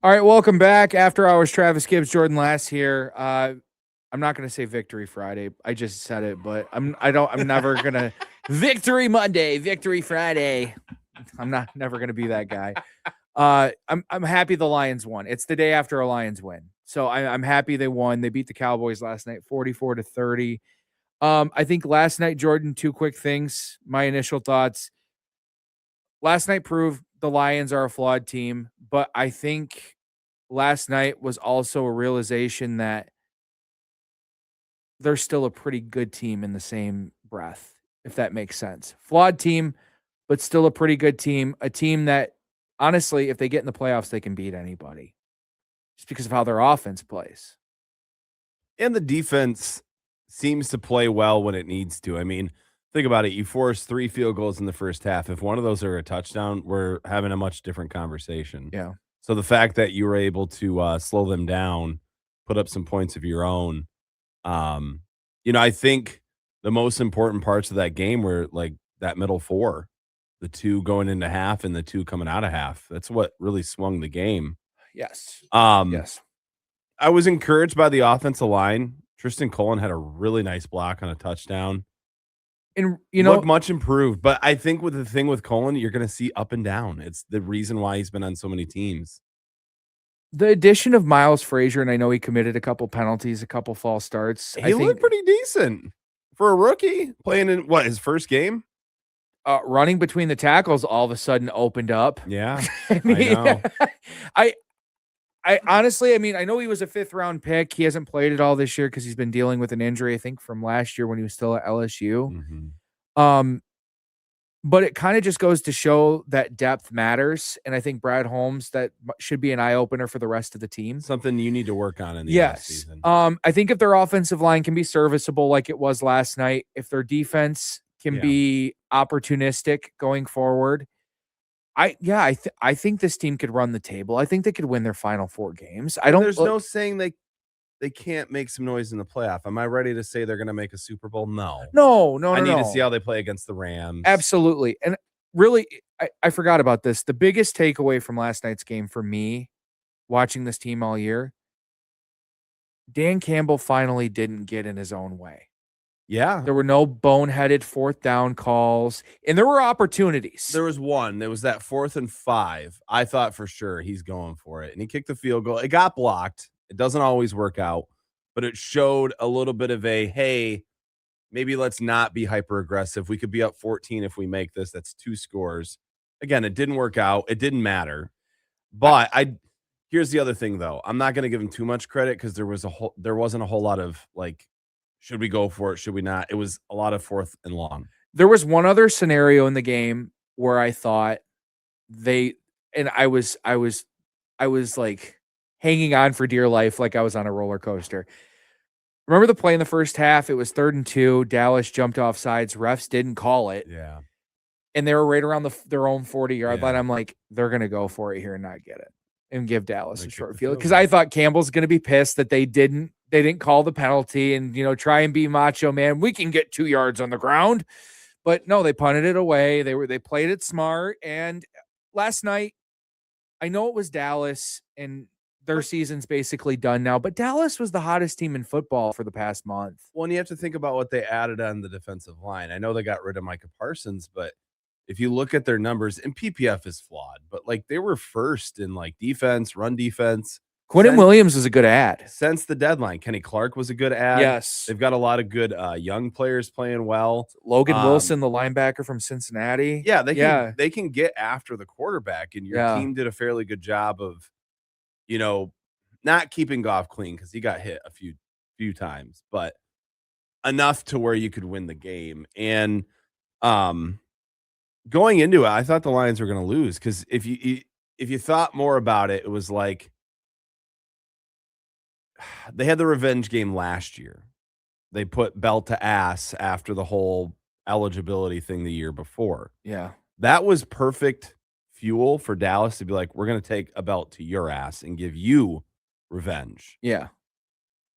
All right, welcome back. After Hours, Travis Gibbs, Jordan Lass here. I'm not going to say Victory Friday. I just said it, but I'm never going to Victory Monday, Victory Friday. I'm never going to be that guy. I'm happy the Lions won. It's the day after a Lions win. So I'm happy they won. They beat the Cowboys last night 44-30. I think last night, Jordan, two quick things. My initial thoughts. Last night proved the Lions are a flawed team, but I think last night was also a realization that they're still a pretty good team in the same breath, if that makes sense. Flawed team, but still a pretty good team. A team that, honestly, if they get in the playoffs, they can beat anybody just because of how their offense plays. And the defense seems to play well when it needs to. I mean, think about it. You force 3 field goals in the first half. If one of those are a touchdown, we're having a much different conversation. Yeah. So the fact that you were able to slow them down, put up some points of your own, I think the most important parts of that game were like that middle four, the 2 going into half and the 2 coming out of half. That's what really swung the game. Yes. Um, Yes. I was encouraged by the offensive line. Tristan Colin had a really nice block on a touchdown. And, Look much improved, but I think with the thing with Colin, you're going to see up and down. It's the reason why he's been on so many teams. the addition of Miles Frazier, and I know he committed a couple penalties, a couple false starts. He looked pretty decent for a rookie playing in his first game. Running between the tackles all of a sudden opened up. Yeah, I mean, I know. I honestly, I mean, I know he was a 5th round pick. He hasn't played it all this year because he's been dealing with an injury, I think, from last year when he was still at LSU. Mm-hmm. But it kind of just goes to show that depth matters. And I think Brad Holmes, that should be an eye opener for the rest of the team. Something you need to work on in the yes. offseason. I think if their offensive line can be serviceable like it was last night, if their defense can be opportunistic going forward, I think this team could run the table. I think they could win their final 4 games. There's no saying they can't make some noise in the playoff. Am I ready to say they're going to make a Super Bowl? No. I need to see how they play against the Rams. Absolutely. And really, I forgot about this. The biggest takeaway from last night's game for me, watching this team all year, Dan Campbell finally didn't get in his own way. Yeah. There were no boneheaded 4th down calls, and there were opportunities. There was one. There was that 4th and 5. I thought for sure he's going for it, and he kicked the field goal. It got blocked. It doesn't always work out, but it showed a little bit of a, hey, maybe let's not be hyper aggressive. We could be up 14 if we make this. That's 2 scores. Again, it didn't work out. It didn't matter. But here's the other thing though. I'm not going to give him too much credit because there wasn't a whole lot of like, should we go for it? Should we not? It was a lot of 4th and long. There was one other scenario in the game where I thought I was like hanging on for dear life, like I was on a roller coaster. Remember the play in the first half? It was 3rd and 2. Dallas jumped off sides. Refs didn't call it. Yeah. And they were right around their own 40-yard line. I'm like, they're going to go for it here and not get it and give Dallas a short field. Because I thought Campbell's going to be pissed that they didn't call the penalty and, try and be macho man. We can get 2 yards on the ground. But no, they punted it away. They played it smart. And last night, I know it was Dallas and their season's basically done now, but Dallas was the hottest team in football for the past month. Well, and you have to think about what they added on the defensive line. I know they got rid of Micah Parsons, but if you look at their numbers, and PPF is flawed, but like they were first in like defense, run defense. Quentin Williams is a good ad. Since the deadline, Kenny Clark was a good ad. Yes. They've got a lot of good young players playing well. Logan Wilson, the linebacker from Cincinnati. Yeah, they can get after the quarterback, and your team did a fairly good job of, not keeping Goff clean because he got hit a few times, but enough to where you could win the game. And going into it, I thought the Lions were going to lose because if you thought more about it, it was like they had the revenge game last year. They put belt to ass after the whole eligibility thing the year before. Yeah. That was perfect fuel for Dallas to be like, we're going to take a belt to your ass and give you revenge. Yeah.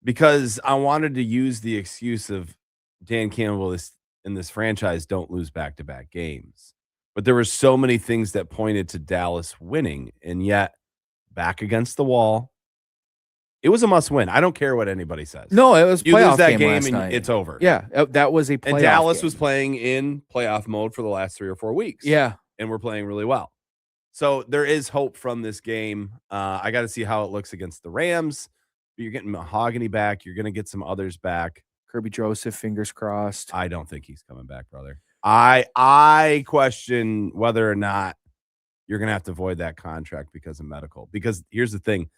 Because I wanted to use the excuse of Dan Campbell in this franchise don't lose back-to-back games. But there were so many things that pointed to Dallas winning, and yet back against the wall. It was a must-win. I don't care what anybody says. No, it was You playoff lose that game game last and night. it's over. Yeah, that was a playoff And Dallas game. was playing in playoff mode for the last 3 or 4 weeks. Yeah. And we're playing really well. So there is hope from this game. I got to see how it looks against the Rams. You're getting Mahogany back. You're going to get some others back. Kirby Joseph, fingers crossed. I don't think he's coming back, brother. I question whether or not you're going to have to void that contract because of medical. Because here's the thing.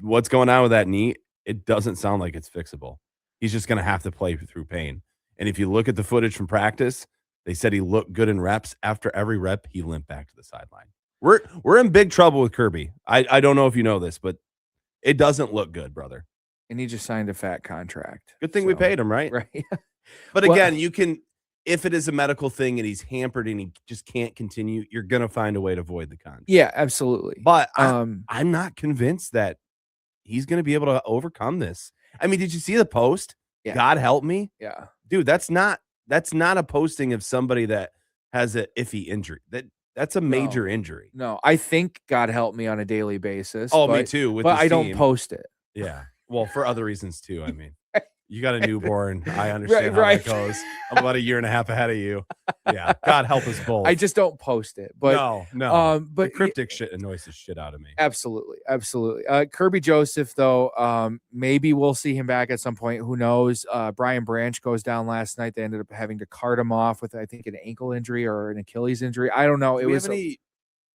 What's going on with that knee, it doesn't sound like it's fixable. He's just going to have to play through pain. And if you look at the footage from practice, they said he looked good in reps. After every rep, he limped back to the sideline. We're in big trouble with Kirby. I don't know if you know this, but it doesn't look good, brother. And he just signed a fat contract. Good thing we paid him, right? Right. But again, you can, if it is a medical thing and he's hampered and he just can't continue, you're going to find a way to void the contract. Yeah, absolutely. But I'm not convinced that he's going to be able to overcome this. I mean, did you see the post? Yeah. God help me. Yeah. Dude, that's not a posting of somebody that has an iffy injury. That's a major injury. No, I think God help me on a daily basis. Oh, me too. But I don't post it. Yeah. Well, for other reasons too. I mean, you got a newborn. I understand how that goes. I'm about a year and a half ahead of you. Yeah. God help us both. I just don't post it. But no. But the cryptic shit annoys the shit out of me. Absolutely. Kirby Joseph, though, maybe we'll see him back at some point. Who knows? Brian Branch goes down last night. They ended up having to cart him off with, I think, an ankle injury or an Achilles injury. I don't know. Do we have any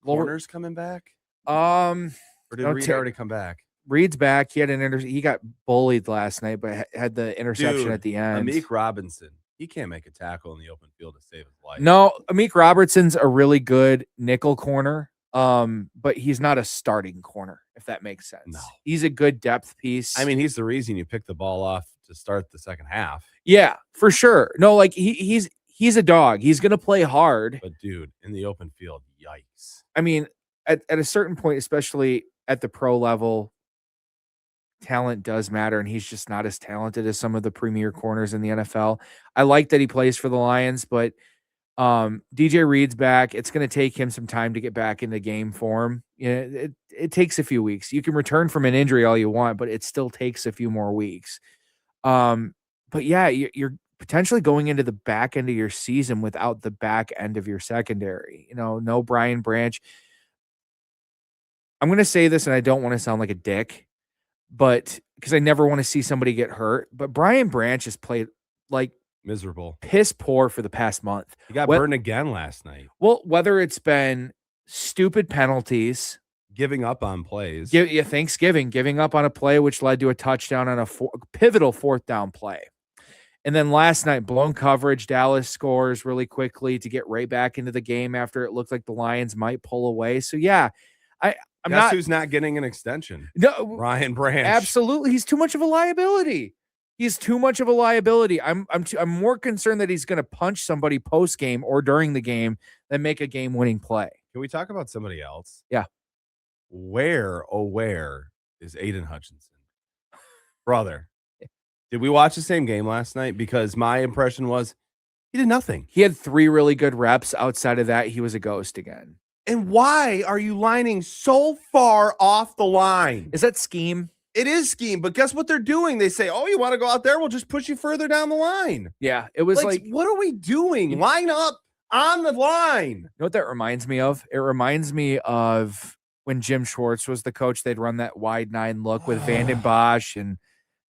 corners coming back? Or did Reed already come back? Reed's back. He had he got bullied last night, but had the interception at the end. Amik Robinson, he can't make a tackle in the open field to save his life. No, Amik Robertson's a really good nickel corner, but he's not a starting corner, if that makes sense. No. He's a good depth piece. I mean, he's the reason you picked the ball off to start the second half. Yeah, for sure. No, like he's a dog. He's gonna play hard. But dude, in the open field, yikes. I mean, at a certain point, especially at the pro level, talent does matter, and he's just not as talented as some of the premier corners in the NFL. I like that he plays for the Lions, but DJ Reed's back. It's going to take him some time to get back into game form. It takes a few weeks. You can return from an injury all you want, but it still takes a few more weeks. But yeah, you're potentially going into the back end of your season without the back end of your secondary. No Brian Branch. I'm going to say this, and I don't want to sound like a dick, but because I never want to see somebody get hurt. But Brian Branch has played like miserable, piss poor for the past month. He got burned again last night. Well, whether it's been stupid penalties, giving up on plays, giving up on a play which led to a touchdown on a pivotal fourth down play, and then last night blown coverage. Dallas scores really quickly to get right back into the game after it looked like the Lions might pull away. So yeah, Guess who's not getting an extension? No, Ryan Branch. Absolutely, he's too much of a liability. I'm more concerned that he's going to punch somebody post game or during the game than make a game winning play. Can we talk about somebody else? Yeah. Where is Aiden Hutchinson, brother? Did we watch the same game last night? Because my impression was he did nothing. He had 3 really good reps. Outside of that, he was a ghost again. And why are you lining so far off the line? Is that scheme? It is scheme, but guess what they're doing? They say, oh, you want to go out there? We'll just push you further down the line. Yeah, it was like what are we doing? Line up on the line. You know what that reminds me of? It reminds me of when Jim Schwartz was the coach. They'd run that wide 9 look with Vanden Bosch and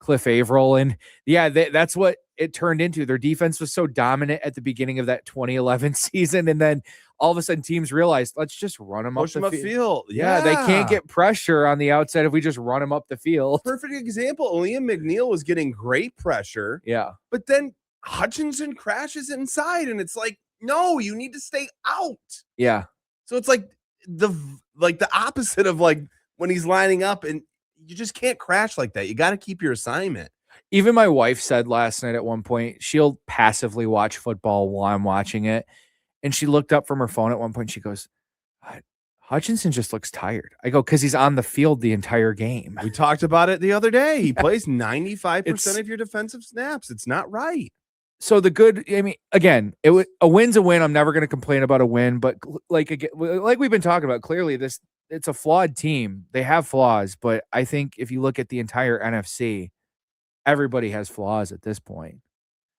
Cliff Averill. And yeah, that's what it turned into. Their defense was so dominant at the beginning of that 2011 season. And then all of a sudden teams realized, let's just run them up the field. Yeah, they can't get pressure on the outside if we just run them up the field. Perfect example. Liam McNeil was getting great pressure. Yeah. But then Hutchinson crashes inside and it's like, no, you need to stay out. Yeah. So it's like the opposite of like when he's lining up, and you just can't crash like that. You got to keep your assignment. Even my wife said last night at one point, she'll passively watch football while I'm watching it. And she looked up from her phone at one point. She goes, Hutchinson just looks tired. I go, because he's on the field the entire game. We talked about it the other day. He plays 95% of your defensive snaps. It's not right. So again, a win's a win. I'm never going to complain about a win, but like we've been talking about, clearly this it's a flawed team. They have flaws, but I think if you look at the entire NFC, everybody has flaws at this point.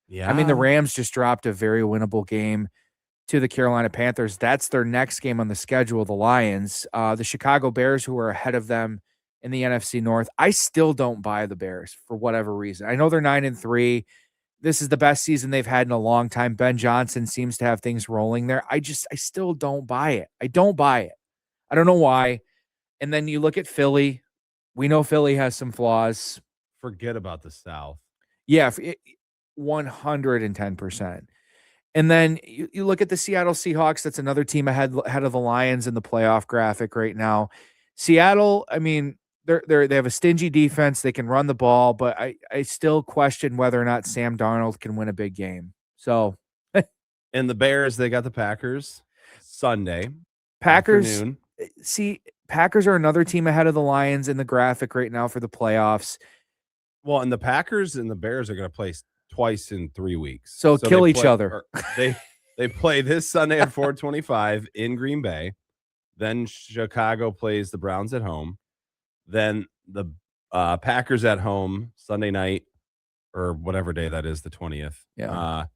Yeah. I mean, the Rams just dropped a very winnable game to the Carolina Panthers. That's their next game on the schedule, the Lions. The Chicago Bears, who are ahead of them in the NFC North. I still don't buy the Bears for whatever reason. I know they're 9-3. This is the best season they've had in a long time. Ben Johnson seems to have things rolling there. I still don't buy it. I don't buy it. I don't know why. And then you look at Philly. We know Philly has some flaws. Forget about the South. Yeah, 110%. And then you look at the Seattle Seahawks. That's another team ahead of the Lions in the playoff graphic right now. Seattle, I mean, they have a stingy defense. They can run the ball, but I still question whether or not Sam Darnold can win a big game. So, and the Bears, they got the Packers Sunday. Packers. Afternoon. See, Packers are another team ahead of the Lions in the graphic right now for the playoffs. Well, and the Packers and the Bears are going to play twice in 3 weeks. So kill each other. They play this Sunday at 4:25 in Green Bay. Then Chicago plays the Browns at home. Then the Packers at home Sunday night or whatever day that is, the 20th. Yeah.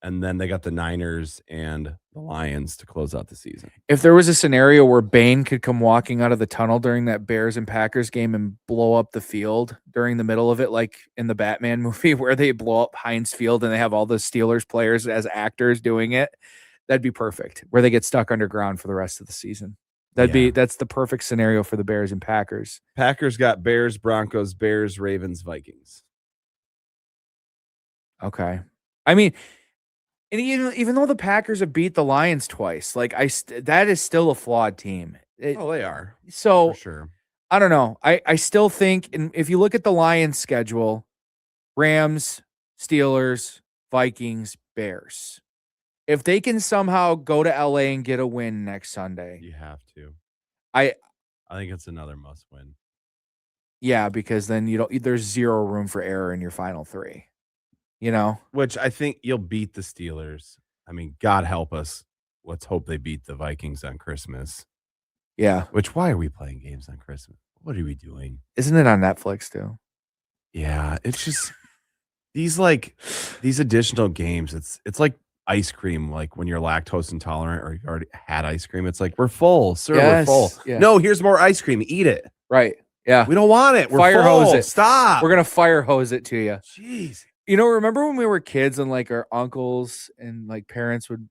And then they got the Niners and the Lions to close out the season. If there was a scenario where Bane could come walking out of the tunnel during that Bears and Packers game and blow up the field during the middle of it, like in the Batman movie where they blow up Heinz Field and they have all the Steelers players as actors doing it, that'd be perfect. Where they get stuck underground for the rest of the season. That's the perfect scenario for the Bears and Packers. Packers got Bears, Broncos, Bears, Ravens, Vikings. Okay. I mean, and even though the Packers have beat the Lions twice, like that is still a flawed team. They are. So for sure. I don't know. I still think, and if you look at the Lions schedule, Rams, Steelers, Vikings, Bears. If they can somehow go to LA and get a win next Sunday, you have to. I think it's another must win. Yeah, because then there's zero room for error in your final three. You know, which I think you'll beat the Steelers. I mean, God help us. Let's hope they beat the Vikings on Christmas. Yeah. Which, why are we playing games on Christmas? What are we doing? Isn't it on Netflix too? Yeah, it's just these additional games. It's like ice cream. Like when you're lactose intolerant or you've already had ice cream, it's like we're full, sir. Yes, we're full. yeah. No, here's more ice cream. Eat it. Right. Yeah. We don't want it. We're fire full. hose it. Stop. We're gonna fire hose it to you. Jeez. You know, remember when we were kids and like our uncles and like parents would,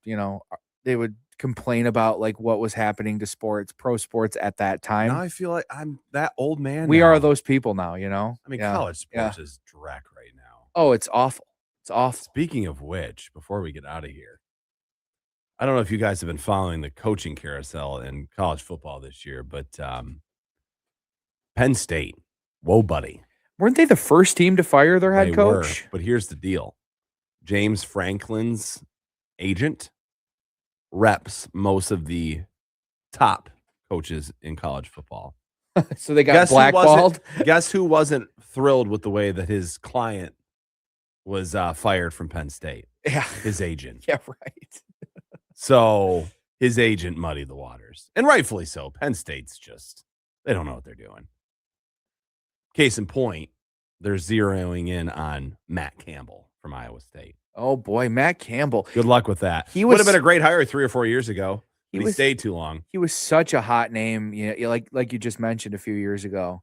they would complain about like what was happening to sports, pro sports at that time. Now I feel like I'm that old man. We are those people now, you know? I mean, college sports is dreck right now. Oh, it's awful. It's awful. Speaking of which, before we get out of here, I don't know if you guys have been following the coaching carousel in college football this year, but Penn State, whoa, buddy. Weren't they the first team to fire their head coach? But here's the deal. James Franklin's agent reps most of the top coaches in college football. So they got blackballed? Guess who wasn't thrilled with the way that his client was fired from Penn State? Yeah. His agent. Yeah, right. So his agent muddied the waters. And rightfully so. Penn State's they don't know what they're doing. Case in point, they're zeroing in on Matt Campbell from Iowa State. Oh, boy, Matt Campbell. Good luck with that. He would have been a great hire 3 or 4 years ago. He stayed too long. He was such a hot name, like you just mentioned a few years ago.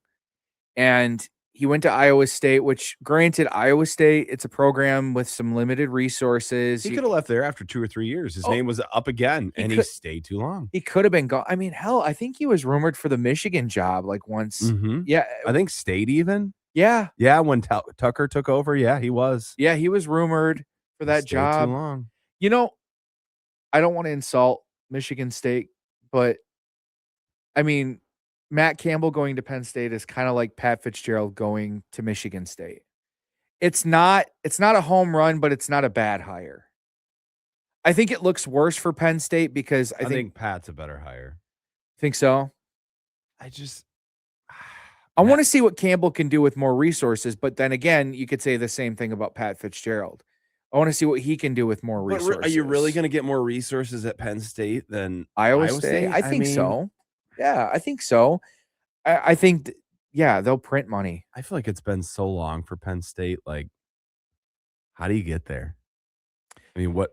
And he went to Iowa State, which, granted, Iowa State, it's a program with some limited resources. He could have left there after 2 or 3 years. His name was up again, and he stayed too long. He could have been gone. I mean, hell, I think he was rumored for the Michigan job like once. Mm-hmm. Yeah. I think State even. Yeah. Yeah, when Tucker took over, yeah, he was. Yeah, he was rumored for that job. Too long. You know, I don't want to insult Michigan State, but I mean, Matt Campbell going to Penn State is kind of like Pat Fitzgerald going to Michigan State. It's not a home run, but it's not a bad hire. I think it looks worse for Penn State because I think Pat's a better hire. Think so? I want to see what Campbell can do with more resources, but then again, you could say the same thing about Pat Fitzgerald. I want to see what he can do with more resources. Are you really going to get more resources at Penn State than Iowa State? I think so. Yeah, I think so. I think, yeah, they'll print money. I feel like it's been so long for Penn State. Like, how do you get there? I mean, what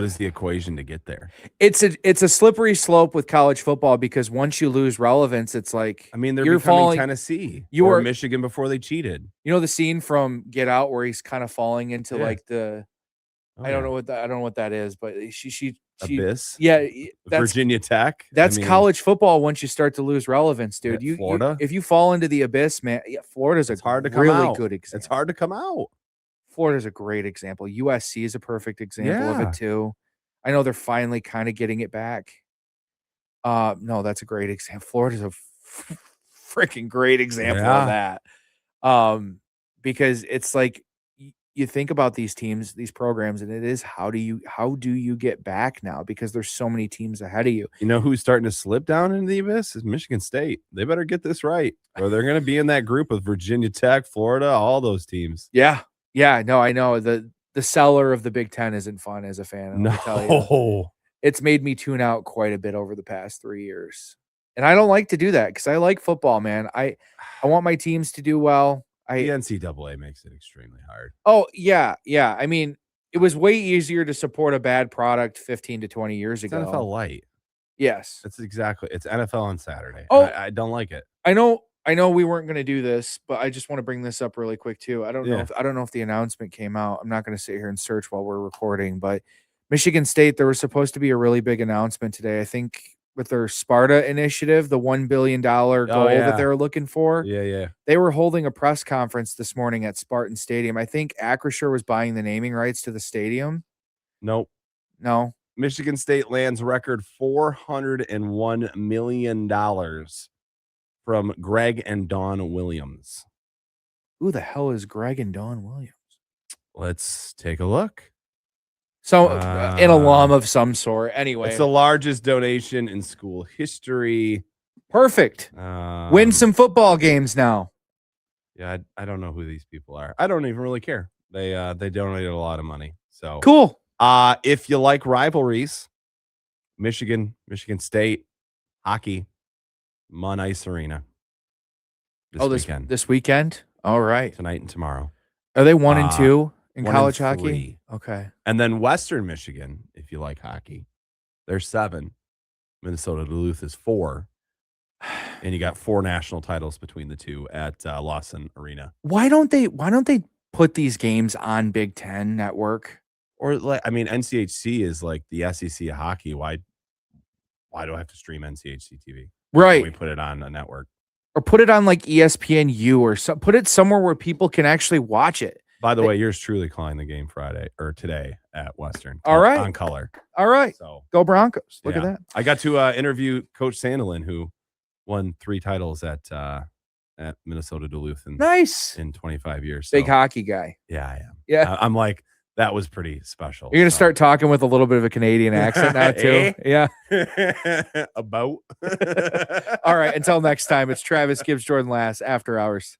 is the equation to get there? It's a slippery slope with college football because once you lose relevance, it's like I mean, they're you're becoming falling. Tennessee You or are, Michigan before they cheated. you know, the scene from Get Out where he's kind of falling into Yeah. like the Oh, I don't yeah. know what that I don't know what that is, but she Abyss. yeah, that's Virginia Tech. that's I mean, college football once you start to lose relevance, dude. yeah, Florida. If you fall into the abyss, man, yeah, Florida's It's a hard to come really out. good example. It's hard to come out. Florida's a great example. USC is a perfect example of Yeah. it too. I know they're finally kind of getting it back. No, that's a great example. Florida's a freaking great example of that. Because it's like you think about these teams, these programs, and it is how do you get back now? Because there's so many teams ahead of you. You know who's starting to slip down into the abyss? Is Michigan State. They better get this right, or they're going to be in that group with Virginia Tech, Florida, all those teams. Yeah. Yeah, no, I know. The cellar of the Big Ten isn't fun as a fan, let me tell you. No. It's made me tune out quite a bit over the past 3 years. And I don't like to do that because I like football, man. I want my teams to do well. The NCAA makes it extremely hard. Oh, yeah, yeah. I mean, it was way easier to support a bad product 15 to 20 years It's ago. NFL light. Yes. That's exactly. It's NFL on Saturday. Oh. I don't like it. I know we weren't going to do this, but I just want to bring this up really quick too. I don't know if the announcement came out. I'm not going to sit here and search while we're recording, but Michigan State, there was supposed to be a really big announcement today. I think with their Sparta initiative, the $1 billion goal that they were looking for. Yeah. They were holding a press conference this morning at Spartan Stadium. I think Acrisure was buying the naming rights to the stadium. Nope. No. Michigan State lands record $401 million from Greg and Dawn Williams. Who the hell is Greg and Dawn Williams? Let's take a look. So an alum of some sort. Anyway, it's the largest donation in school history. Perfect. Win some football games now. Yeah, I don't know who these people are. I don't even really care. They donated a lot of money. So cool. If you like rivalries, Michigan State hockey, Mun Ice Arena. This weekend. All right, tonight and tomorrow. Are they 1 and 2 in college hockey? 3. Okay. And then Western Michigan, if you like hockey, they're 7. Minnesota Duluth is 4. And you got 4 national titles between the two at Lawson Arena. Why don't they put these games on Big Ten Network? Or NCHC is like the SEC of hockey. Why do I have to stream NCHC TV? Right. We put it on a network. Or put it on like ESPNU or put it somewhere where people can actually watch it. By the way, yours truly calling the game today at Western. All right. On color. All right. So go Broncos. Look at that. I got to interview Coach Sandelin, who won 3 titles at Minnesota Duluth in 25 years. Big hockey guy. Yeah, I am. Yeah. I'm like, that was pretty special. You're going to start talking with a little bit of a Canadian accent now too. Yeah. About. All right. Until next time, it's Travis Gibbs, Jordan Lass, After Hours.